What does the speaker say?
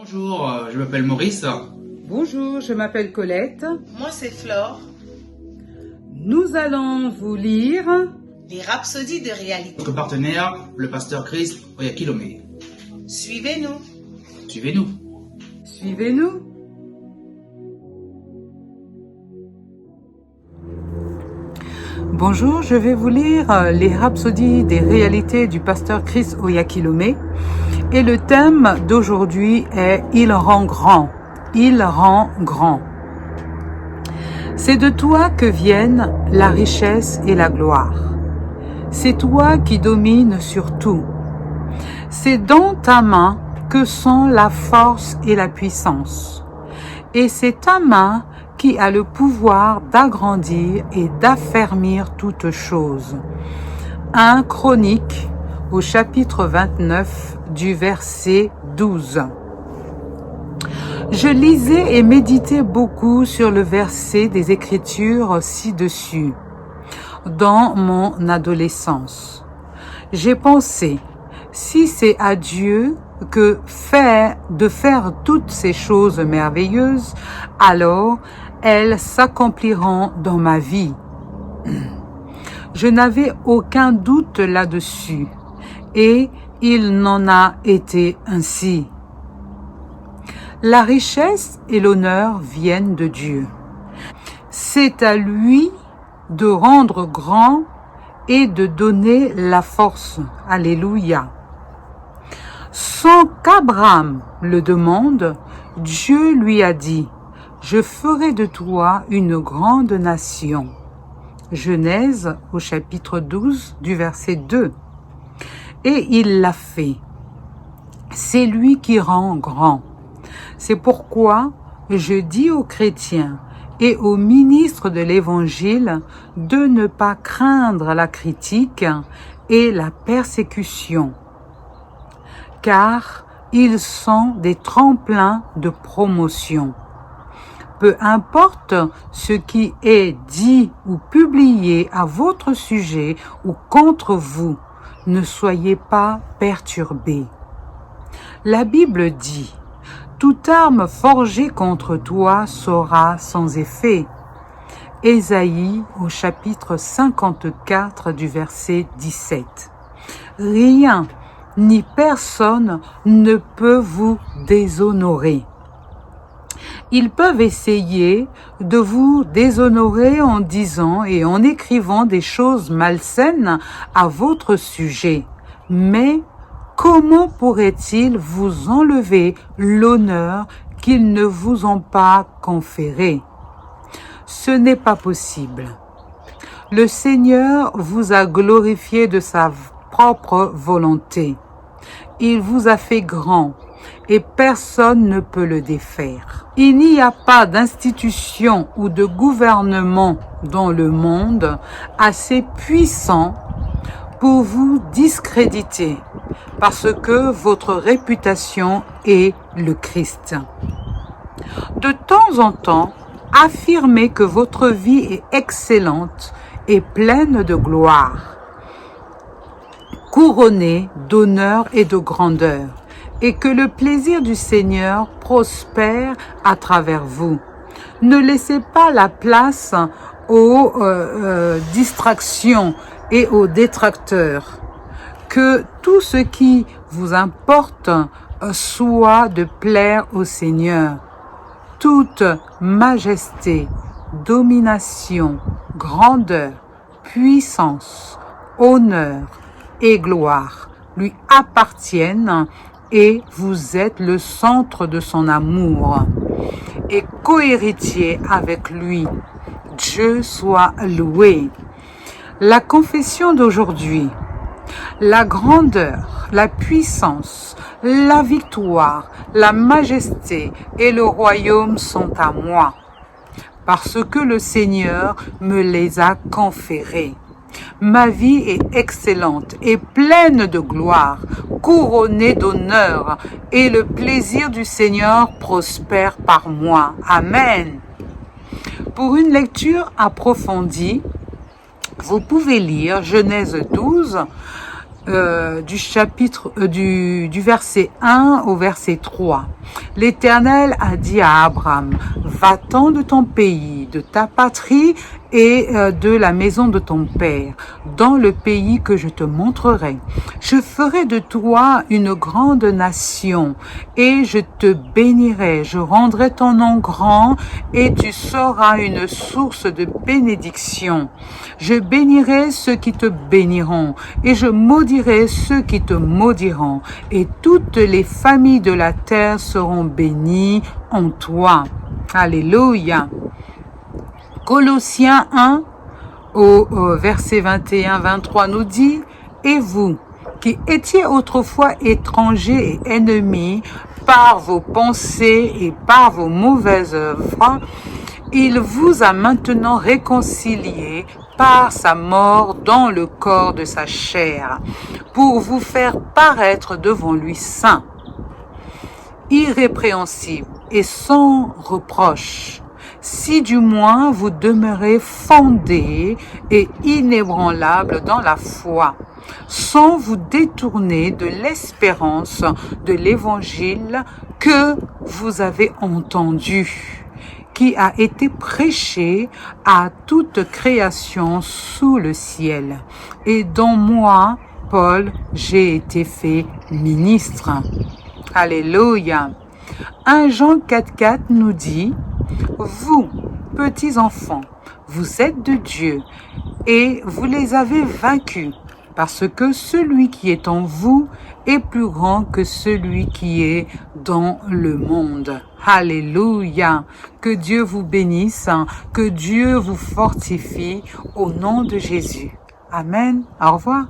Bonjour, je m'appelle Maurice. Bonjour, je m'appelle Colette. Moi, c'est Flore. Nous allons vous lire Les rhapsodies de réalité. Notre partenaire, le pasteur Chris Oyakilome. Suivez-nous. Suivez-nous. Suivez-nous. Bonjour, je vais vous lire les rhapsodies des réalités du pasteur Chris Oyakilome. Et le thème d'aujourd'hui est « Il rend grand ». Il rend grand. C'est de toi que viennent la richesse et la gloire. C'est toi qui domines sur tout. C'est dans ta main que sont la force et la puissance. Et c'est ta main qui a le pouvoir d'agrandir et d'affermir toutes choses. 1 Chroniques au chapitre 29 du verset 12. Je lisais et méditais beaucoup sur le verset des Écritures ci-dessus, dans mon adolescence. J'ai pensé, si c'est à Dieu de faire toutes ces choses merveilleuses, alors elles s'accompliront dans ma vie. Je n'avais aucun doute là-dessus, et il n'en a été ainsi. La richesse et l'honneur viennent de Dieu. C'est à lui de rendre grand et de donner la force. Alléluia. Sans qu'Abraham le demande, Dieu lui a dit, « Je ferai de toi une grande nation. » Genèse au chapitre 12 du verset 2. Et il l'a fait. C'est lui qui rend grand. C'est pourquoi je dis aux chrétiens et aux ministres de l'Évangile de ne pas craindre la critique et la persécution, car ils sont des tremplins de promotion. Peu importe ce qui est dit ou publié à votre sujet ou contre vous, ne soyez pas perturbés. La Bible dit, « Toute arme forgée contre toi sera sans effet. » Ésaïe au chapitre 54 du verset 17. Rien ni personne ne peut vous déshonorer. Ils peuvent essayer de vous déshonorer en disant et en écrivant des choses malsaines à votre sujet. Mais comment pourraient-ils vous enlever l'honneur qu'ils ne vous ont pas conféré? Ce n'est pas possible. Le Seigneur vous a glorifié de sa propre volonté. Il vous a fait grand et personne ne peut le défaire. Il n'y a pas d'institution ou de gouvernement dans le monde assez puissant pour vous discréditer parce que votre réputation est le Christ. De temps en temps, affirmez que votre vie est excellente et pleine de gloire, couronnée d'honneur et de grandeur, et que le plaisir du Seigneur prospère à travers vous. Ne laissez pas la place aux distractions et aux détracteurs. Que tout ce qui vous importe soit de plaire au Seigneur. Toute majesté, domination, grandeur, puissance, honneur et gloire lui appartiennent et vous êtes le centre de son amour et cohéritier avec lui. Dieu soit loué. La confession d'aujourd'hui. La grandeur, la puissance, la victoire, la majesté et le royaume sont à moi, parce que le Seigneur me les a conférés. Ma vie est excellente et pleine de gloire, couronnée d'honneur, et le plaisir du Seigneur prospère par moi. Amen. Pour une lecture approfondie, vous pouvez lire Genèse 12 du chapitre du verset 1 au verset 3. L'Éternel a dit à Abraham, va-t'en de ton pays, de ta patrie et de la maison de ton père, dans le pays que je te montrerai. Je ferai de toi une grande nation et je te bénirai. Je rendrai ton nom grand et tu seras une source de bénédiction. Je bénirai ceux qui te béniront et je maudirai ceux qui te maudiront. Et toutes les familles de la terre seront bénies en toi. Alléluia. Colossiens 1 au verset 21-23 nous dit, et vous, qui étiez autrefois étrangers et ennemis par vos pensées et par vos mauvaises œuvres, il vous a maintenant réconciliés par sa mort dans le corps de sa chair, pour vous faire paraître devant lui saint, irrépréhensible et sans reproche, si du moins vous demeurez fondés et inébranlables dans la foi, sans vous détourner de l'espérance de l'évangile que vous avez entendu, qui a été prêché à toute création sous le ciel, et dont moi, Paul, j'ai été fait ministre. Alléluia. 1 Jean 4,4 nous dit, vous, petits enfants, vous êtes de Dieu et vous les avez vaincus, parce que celui qui est en vous est plus grand que celui qui est dans le monde. Alléluia. Que Dieu vous bénisse, que Dieu vous fortifie au nom de Jésus. Amen. Au revoir.